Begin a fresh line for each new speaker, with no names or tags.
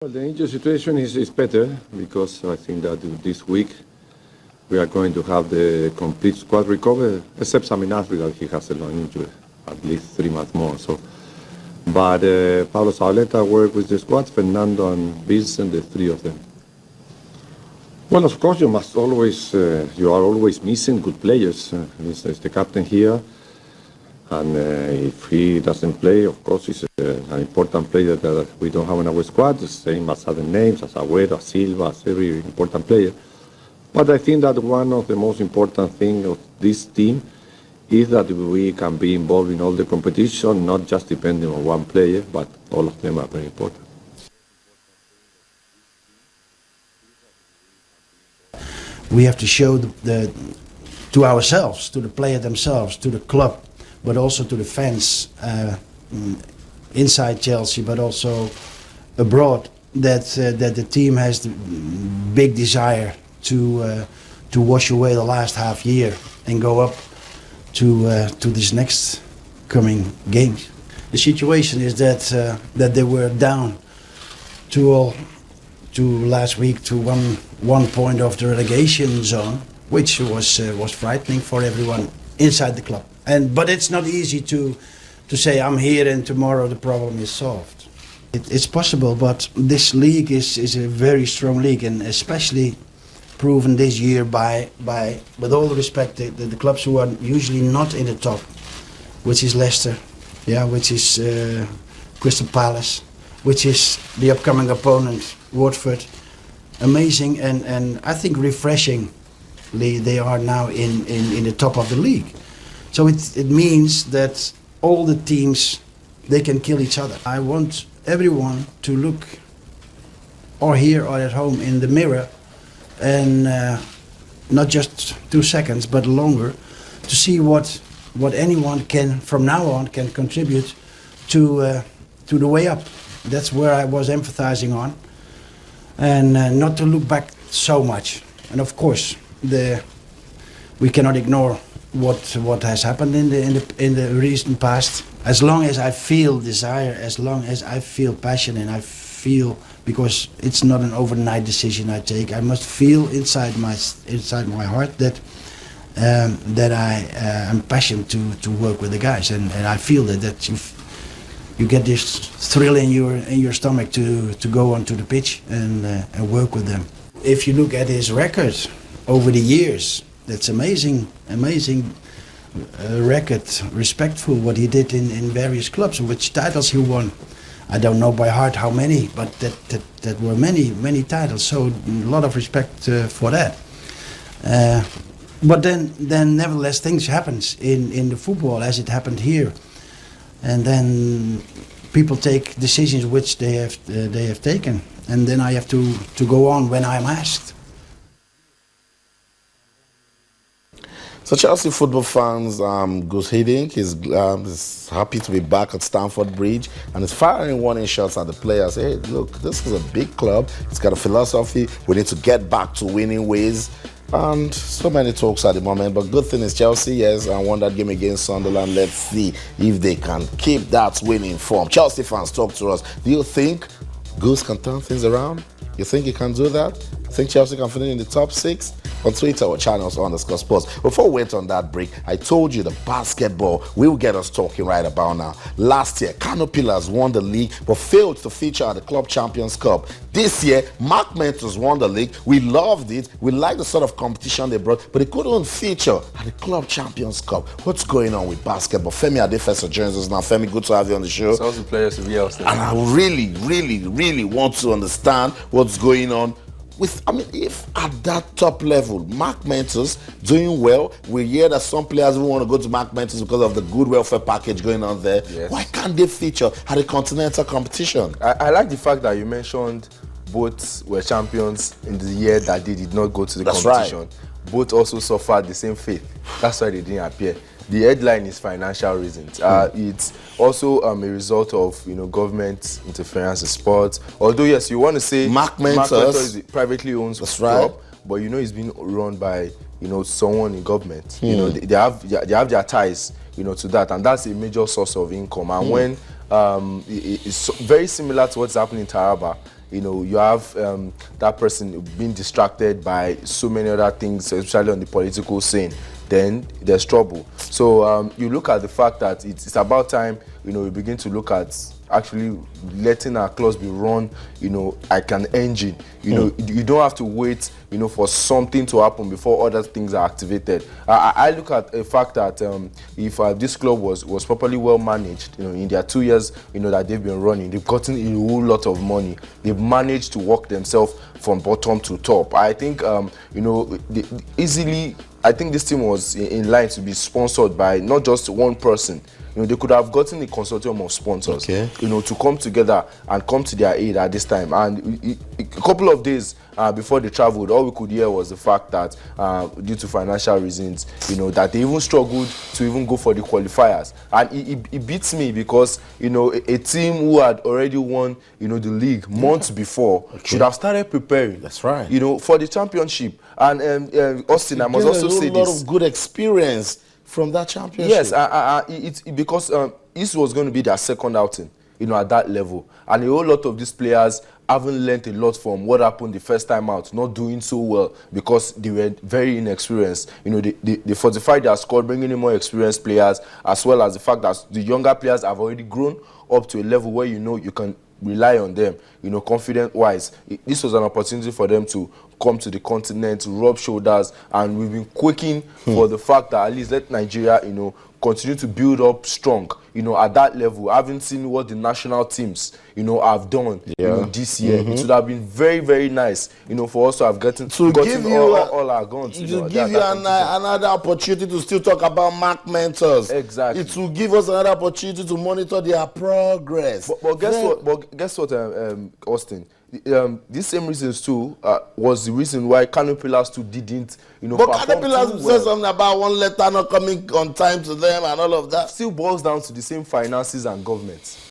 Well, the injury situation is better because I think that this week we are going to have the complete squad recover, except Saminasri that he has a long injury, at least 3 months more. But Pablo Zabaleta worked with the squad, Fernando and Vincent, the three of them. Well, of course, you are always missing good players. He's the captain here. And if he doesn't play, of course, he's an important player that we don't have in our squad, the same as other names, as Agüero, as Silva, as every important player. But I think that one of the most important things of this team is that we can be involved in all the competition, not just depending on one player, but all of them are very important.
We have to show to ourselves, to the player themselves, to the club, but also to the fans inside Chelsea, but also abroad, that the team has the big desire to wash away the last half year and go up to this next coming games. The situation is that they were down to last week to one point of the relegation zone, which was frightening for everyone inside the club. But it's not easy to say I'm here and tomorrow the problem is solved. It's possible, but this league is a very strong league, and especially proven this year by with all respect, the clubs who are usually not in the top, which is Leicester, which is Crystal Palace, which is the upcoming opponent, Watford. Amazing and I think refreshingly they are now in the top of the league. So it means that all the teams, they can kill each other. I want everyone to look, or here or at home, in the mirror, and not just 2 seconds, but longer, to see what anyone can, from now on, can contribute to the way up. That's where I was emphasizing on, and not to look back so much. And of course, we cannot ignore what has happened in the recent past. As long as I feel desire, as long as I feel passion, and I feel, because it's not an overnight decision I take, I must feel inside my heart that I am passionate to work with the guys, and I feel that you get this thrill in your stomach to go onto the pitch and work with them. If you look at his record over the years, that's amazing record, respectful what he did in various clubs, which titles he won. I don't know by heart how many, but that were many titles, so a lot of respect for that. But then nevertheless things happens in the football, as it happened here, and then people take decisions which they have taken, and then I have to go on when I'm asked.
So Chelsea football fans, Gus Hiddink is happy to be back at Stamford Bridge and is firing warning shots at the players. Hey, look, this is a big club. It's got a philosophy. We need to get back to winning ways. And so many talks at the moment. But good thing is Chelsea, yes, and won that game against Sunderland. Let's see if they can keep that winning form. Chelsea fans, talk to us. Do you think Gus can turn things around? You think he can do that? You think Chelsea can finish in the top 6? On Twitter or channels _sports. Before we went on that break, I told you the basketball will get us talking right about now. Last year, Kano Pillars won the league but failed to feature at the Club Champions Cup. This year, Mark Mentos won the league. We loved it. We liked the sort of competition they brought, but it couldn't feature at the Club Champions Cup. What's going on with basketball? Femi Adefeso joins us now. Femi, good to have you on the show.
It's also a pleasure to be out there.
And I really want to understand what's going on. If at that top level, Mark Mentos doing well, we hear that some players will want to go to Mark Mentos because of the good welfare package going on there. Yes. Why can't they feature at a continental competition?
I like the fact that you mentioned both were champions in the year that they did not go to the competition. Right. Both also suffered the same fate. That's why they didn't appear. The headline is financial reasons. It's also a result of government interference in sports. Although yes, you want to say
Mark Mentos
is a privately owned club, but it's being run by someone in government. They have their ties to that, and that's a major source of income. And when it's very similar to what's happening in Taraba. you know, you have that person being distracted by so many other things, especially on the political scene, then there's trouble. So you look at the fact that it's about time, you know, we begin to look at actually letting our clubs be run, you know, like an engine. You know, you don't have to wait, you know, for something to happen before other things are activated. I look at the fact that if this club was properly well managed, you know, in their 2 years, you know, that they've been running, they've gotten a whole lot of money. They've managed to work themselves from bottom to top. I think, you know, easily, I think this team was in line to be sponsored by not just one person. You know, they could have gotten a consortium of sponsors, you know, to come together and come to their aid at this time. And a couple of days before they traveled, all we could hear was the fact that due to financial reasons, you know, that they even struggled to even go for the qualifiers. And it beats me because, you know, a team who had already won, you know, the league months before should have started preparing.
That's right.
You know, for the championship. And Austin, I must also say this.
A lot of good experience from that championship.
Yes, it's because this was going to be their second outing, you know, at that level. And a whole lot of these players haven't learned a lot from what happened the first time out, not doing so well because they were very inexperienced. You know, they fortified their squad, bringing in more experienced players, as well as the fact that the younger players have already grown up to a level where, you know, you can rely on them, you know, confident-wise. This was an opportunity for them to come to the continent, rub shoulders, and we've been quaking for the fact that at least let Nigeria, you know, continue to build up strong, you know, at that level. I haven't seen what the national teams, you know, have done, you know, this year. It would have been very, very nice, you know, for us to have gotten all our guns.
It will give you another opportunity to still talk about Mark mentors.
Exactly.
It will give us another opportunity to monitor their progress.
But guess what, Austin? These same reasons too was the reason why Kano Pillars too didn't, you know.
But Kano Pillars said something about one letter not coming on time to them and all of that.
Still boils down to the same finances and governments.